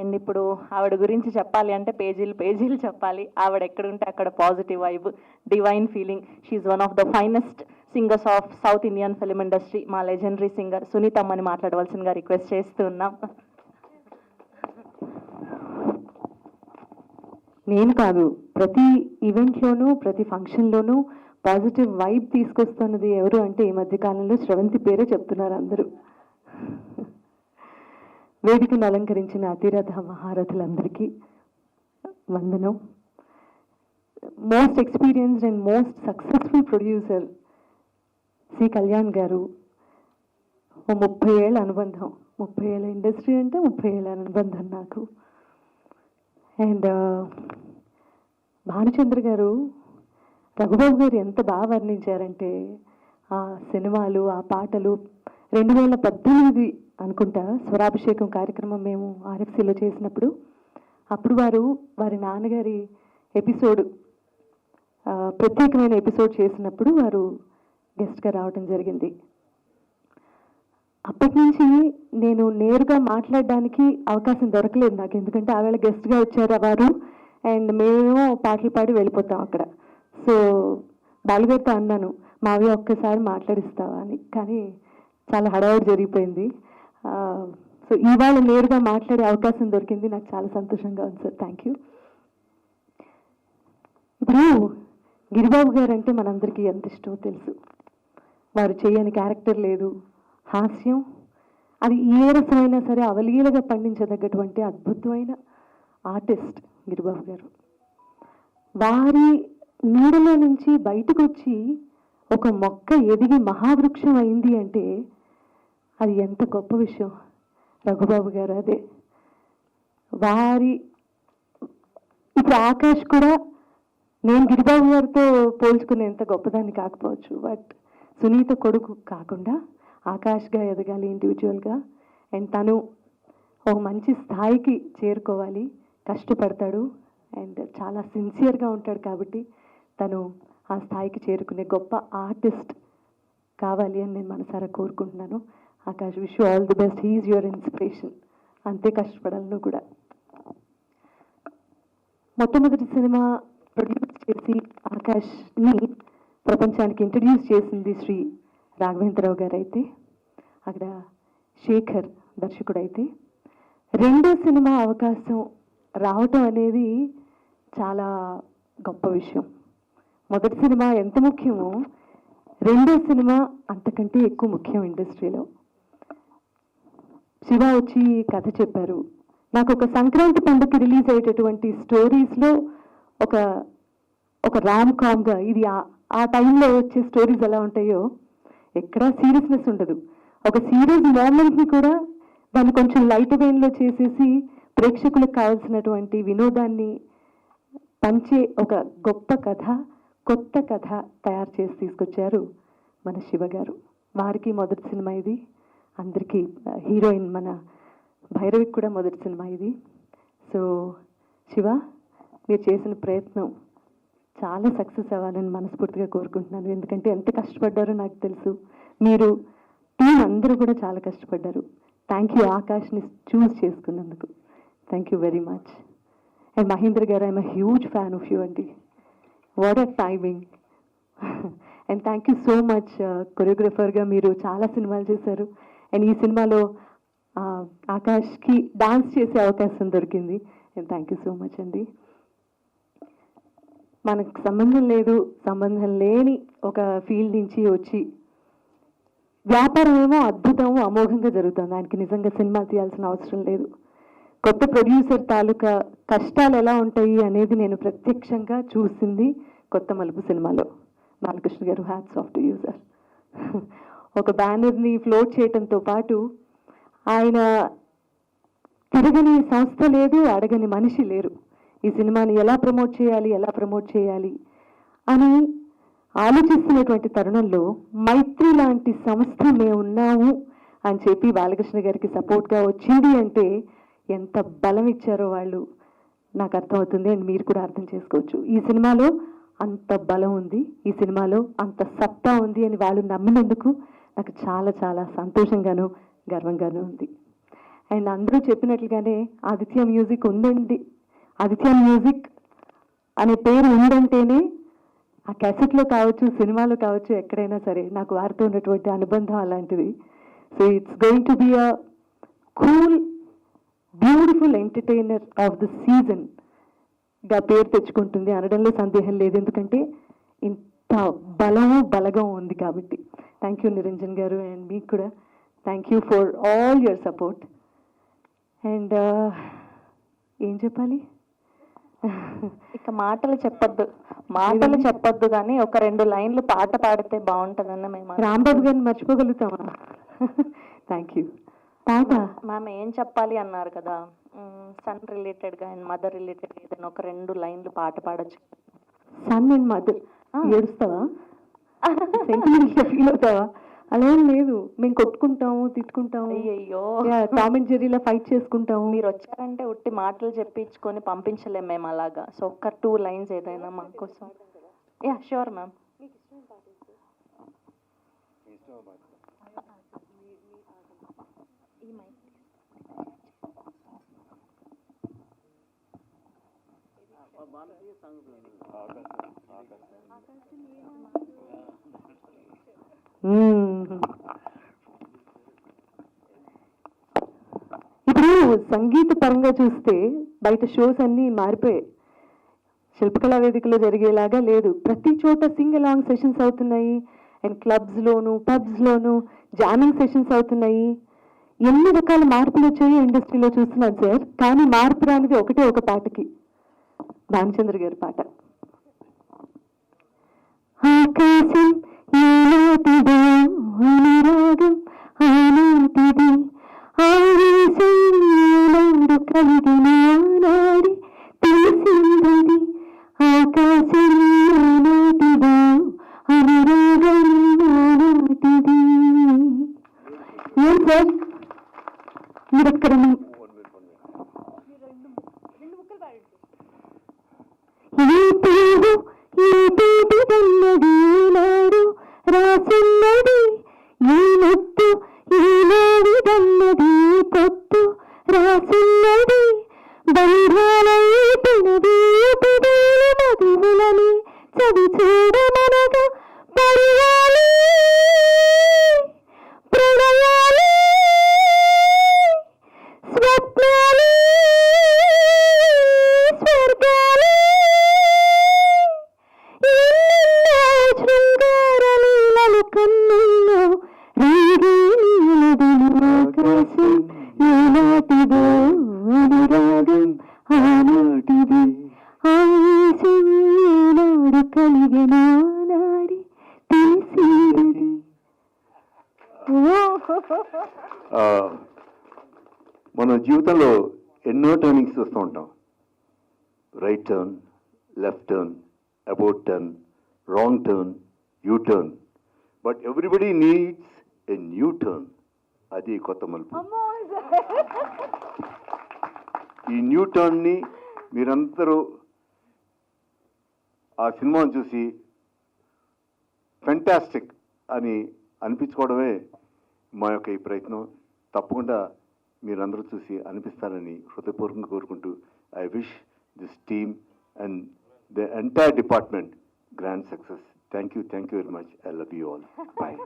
And ఇప్పుడు ఆవిడ గురించి చెప్పాలి అంటే పేజీలు పేజీలు చెప్పాలి. ఆవిడ ఎక్కడుంటే అక్కడ positive vibe, divine feeling. She one of the finest singers of south Indian film industry. మా లెజెండరీ సింగర్ సునీతమ్మని మాట్లాడవలసిందిగా రిక్వెస్ట్ చేస్తూ ఉన్నాం. నేను కాదు, ప్రతి ఈవెంట్లోనూ ప్రతి ఫంక్షన్లోనూ పాజిటివ్ వైబ్ తీసుకొస్తున్నది ఎవరు అంటే ఈ మధ్యకాలంలో శ్రవంతి పేరే చెప్తున్నారు అందరూ. వేదికను అలంకరించిన అతిరథ మహారథులందరికీ వందనం. Most experienced and most successful producer C Kalyan గారు. 30 ఏళ్ళ అనుబంధం, 30 ఏళ్ళ ఇండస్ట్రీ అంటే 30 ఏళ్ళ అనుబంధం నాకు. అండ్ భానుచంద్ర గారు, రఘుబాబు గారు ఎంత బాగా వర్ణించారంటే ఆ సినిమాలు, ఆ పాటలు. 2018 అనుకుంటా స్వరాభిషేకం కార్యక్రమం మేము ఆర్ఎఫ్సీలో చేసినప్పుడు, అప్పుడు వారి నాన్నగారి ఎపిసోడ్, ప్రత్యేకమైన ఎపిసోడ్ చేసినప్పుడు వారు గెస్ట్గా రావడం జరిగింది. అప్పటి నుంచి నేను నేరుగా మాట్లాడడానికి అవకాశం దొరకలేదు నాకు, ఎందుకంటే ఆవేళ గెస్ట్గా వచ్చారు వారు, అండ్ మేము పాటలు పాడి వెళ్ళిపోతాం అక్కడ. సో బాలుగారితో అన్నాను, మావి ఒక్కసారి మాట్లాడిస్తావా అని, కానీ చాలా హడావుడి జరిగిపోయింది. సో ఇవాళ నేరుగా మాట్లాడే అవకాశం దొరికింది, నాకు చాలా సంతోషంగా ఉంది సార్. Thank you. ఇప్పుడు గిరిబాబు గారు అంటే మనందరికీ ఎంత ఇష్టమో తెలుసు. వారు చేయని క్యారెక్టర్ లేదు. హాస్యం అది ఏ రసమైనా సరే అవలీలగా పండించదగ్గటువంటి అద్భుతమైన ఆర్టిస్ట్ గిరిబాబు గారు. వారి నీడలో నుంచి బయటకు వచ్చి ఒక మొక్క ఎదిగి మహావృక్షం అయింది అంటే అది ఎంత గొప్ప విషయం. రఘుబాబు గారు అదే. ఇప్పుడు ఆకాష్ కూడా నేను గిరిబాబు గారితో పోల్చుకునేంత గొప్పదాన్ని కాకపోవచ్చు, బట్ సునీత కొడుకు కాకుండా ఆకాష్గా ఎదగాలి ఇండివిజువల్గా. అండ్ తను ఒక మంచి స్థాయికి చేరుకోవాలి, కష్టపడతాడు అండ్ చాలా సిన్సియర్గా ఉంటాడు. కాబట్టి తను ఆ స్థాయికి చేరుకునే గొప్ప ఆర్టిస్ట్ కావాలి అని నేను మనసారా కోరుకుంటున్నాను. Akash, wish you all the best. He's your inspiration. అంతే కష్టపడాలి నువ్వు కూడా. మొట్టమొదటి సినిమా ప్రొడ్యూస్ చేసి ఆకాష్ని ప్రపంచానికి ఇంట్రడ్యూస్ చేసింది శ్రీ రాఘవేంద్రరావు గారు అయితే, అక్కడ శేఖర్ దర్శకుడు అయితే, రెండో సినిమా అవకాశం రావటం అనేది చాలా గొప్ప విషయం. మొదటి సినిమా ఎంత ముఖ్యమో రెండో సినిమా అంతకంటే ఎక్కువ ముఖ్యం ఇండస్ట్రీలో. శివ వచ్చి కథ చెప్పారు. నాకు ఒక సంక్రాంతి పండుగకి రిలీజ్ అయ్యేటటువంటి స్టోరీస్లో ఒక రామ్ కామ్గా, ఇది ఆ టైంలో వచ్చే స్టోరీస్ ఎలా ఉంటాయో ఎక్కడా సీరియస్నెస్ ఉండదు. ఒక సీరియస్ మూమెంట్ని కూడా దాన్ని కొంచెం లైట్ వెయిన్లో చేసేసి ప్రేక్షకులకు కావాల్సినటువంటి వినోదాన్ని పంచే ఒక గొప్ప కథ, కొత్త కథ తయారు చేసి తీసుకొచ్చారు మన శివ గారు. వారికి మొదటి సినిమా ఇది. అందరికీ హీరోయిన్ మన భైరవికి కూడా మొదటి సినిమా ఇది. సో శివ, మీరు చేసిన ప్రయత్నం చాలా సక్సెస్ అవ్వాలని మనస్ఫూర్తిగా కోరుకుంటున్నాను. ఎందుకంటే ఎంత కష్టపడ్డారో నాకు తెలుసు. మీరు టీం అందరూ కూడా చాలా కష్టపడ్డారు. థ్యాంక్ యూ ఆకాష్ని చూస్ చేసుకున్నందుకు. Thank you very much. And Mahendra garu, I'm huge fan of you అండి. What a timing. And thank you so much. కొరియోగ్రఫర్గా మీరు చాలా సినిమాలు చేశారు. అండ్ ఈ సినిమాలో ఆకాష్కి డాన్స్ చేసే అవకాశం దొరికింది. And thank you so much అండి. మనకు సంబంధం లేని ఒక ఫీల్డ్ నుంచి వచ్చి వ్యాపారం ఏమో అద్భుతమో అమోఘంగా జరుగుతుంది. దానికి నిజంగా సినిమా తీయాల్సిన అవసరం లేదు. కొత్త ప్రొడ్యూసర్ తాలూకా కష్టాలు ఎలా ఉంటాయి అనేది నేను ప్రత్యక్షంగా చూసింది కొత్త మలుపు సినిమాలో. బాలకృష్ణ గారు, hats off to you sir. ఒక బ్యానర్ని ఫ్లోట్ చేయడంతో పాటు ఆయన తిరగని సంస్థ లేదు, అడగని మనిషి లేరు. ఈ సినిమాని ఎలా ప్రమోట్ చేయాలి అని ఆలోచిస్తున్నటువంటి తరుణంలో మైత్రి లాంటి సంస్థ మేము ఉన్నాము అని చెప్పి బాలకృష్ణ గారికి సపోర్ట్గా వచ్చింది అంటే ఎంత బలం ఇచ్చారో వాళ్ళు నాకు అర్థమవుతుంది. అండ్ మీరు కూడా అర్థం చేసుకోవచ్చు. ఈ సినిమాలో అంత బలం ఉంది, ఈ సినిమాలో అంత సత్తా ఉంది అని వాళ్ళు నమ్మినందుకు నాకు చాలా చాలా సంతోషంగాను గర్వంగాను ఉంది. అండ్ అందరూ చెప్పినట్లుగానే ఆదిత్య మ్యూజిక్ ఉందండి, ఆదిత్య మ్యూజిక్ అనే పేరు ఉందంటేనే ఆ క్యాసెట్లో కావచ్చు, సినిమాలో కావచ్చు, ఎక్కడైనా సరే నాకు వారితో ఉన్నటువంటి అనుబంధం అలాంటిది. So it's going to be a cool beautiful entertainer of the season గా పేరు తెచ్చుకుంటుంది అనడంలో సందేహం లేదు, ఎందుకంటే ఇంత బలగం ఉంది కాబట్టి. థ్యాంక్ యూ నిరంజన్ గారు, అండ్ మీకు కూడా thank you for all your support. And ఏం చెప్పాలి, ఇక మాటలు చెప్పొద్దు కానీ ఒక 2 లైన్లు పాట పాడితే బాగుంటుందన్న మేము. రాంబాబు గారిని మర్చిపోగలుగుతామా? Thank you. పాట మ్యామ్ ఏం చెప్పాలి అన్నారు కదా, సన్ రిలేటెడ్గా అండ్ మదర్ రిలేటెడ్ ఏదైనా ఒక 2 లైన్లు పాట పాడచ్చు. Son and mother. ఏడుస్తావా? సెంటిమెంట్గా ఫీల్ అవుతావా? అలా ఏం లేదు, మేము కొట్టుకుంటాము, తిట్టుకుంటాము, అయ్యయ్యో టామ్ అండ్ జెర్రీలా ఫైట్ చేసుకుంటాము. మీరు వచ్చారంటే ఉట్టి మాటలు చెప్పించుకొని పంపించలేము మేము అలాగా. సో ఒక్క 2 లైన్స్ ఏదైనా మా కోసం. Yeah sure ma'am. ఇప్పుడు సంగీత పరంగా చూస్తే బయట షోస్ అన్నీ మారిపోయాయి, శిల్పకళా వేదికలో జరిగేలాగా లేదు. ప్రతి చోట సింగ్ అలాంగ్ సెషన్స్ అవుతున్నాయి, అండ్ క్లబ్స్లోను పబ్స్లోను జామింగ్ సెషన్స్ అవుతున్నాయి. ఎన్ని రకాల మార్పులు వచ్చాయో ఇండస్ట్రీలో చూస్తున్నాను సార్. కానీ మార్పు రానిది ఒకటే ఒక పాటకి, భానుచంద్ర గారి పాట. ఆకాశం ఏనాటిదో అనురాగం ఆనాటిది, ఆవేశం ఏనాడు కలిగిన ఆనాడి తెలిసిందది. ఆకాశం ఏనాటిదో అనురాగం ఆనాటిది. ఏం సార్ మీరు ఎక్కడ నాడు రాసున్నది, ఈ ముత్తు ఈనాడు దన్నది పొత్తు రాసున్నది, బంధాలైనది మధువులని చవి చూడమనగా పర్యాలి ప్రణయాలి స్వప్నాలి స్వర్గాలి శృంగారలీలలు కన్నుల్లో రేగే నీలదను. ఆకాశం ఏనాటిదో అనురాగం ఆనాటిది, ఆవేశం ఏనాడు కలిగిన ఆనాడి తెలిసినది. మన జీవితంలో ఎన్నో టర్నింగ్స్ చూస్తూ ఉంటాం. Right turn, left turn, about turn, wrong turn, you turn. But everybody needs a new turn. అది కొత్త మలుపు. ఈ న్యూ టర్న్ని మీరందరూ ఆ సినిమాను చూసి ఫెంటాస్టిక్ అని అనిపించుకోవడమే మా యొక్క ఈ ప్రయత్నం. తప్పకుండా మీరందరూ చూసి అనిపిస్తారని హృదయపూర్వకంగా కోరుకుంటూ, I wish this team and the entire department grand success. Thank you very much. I love you all. Bye.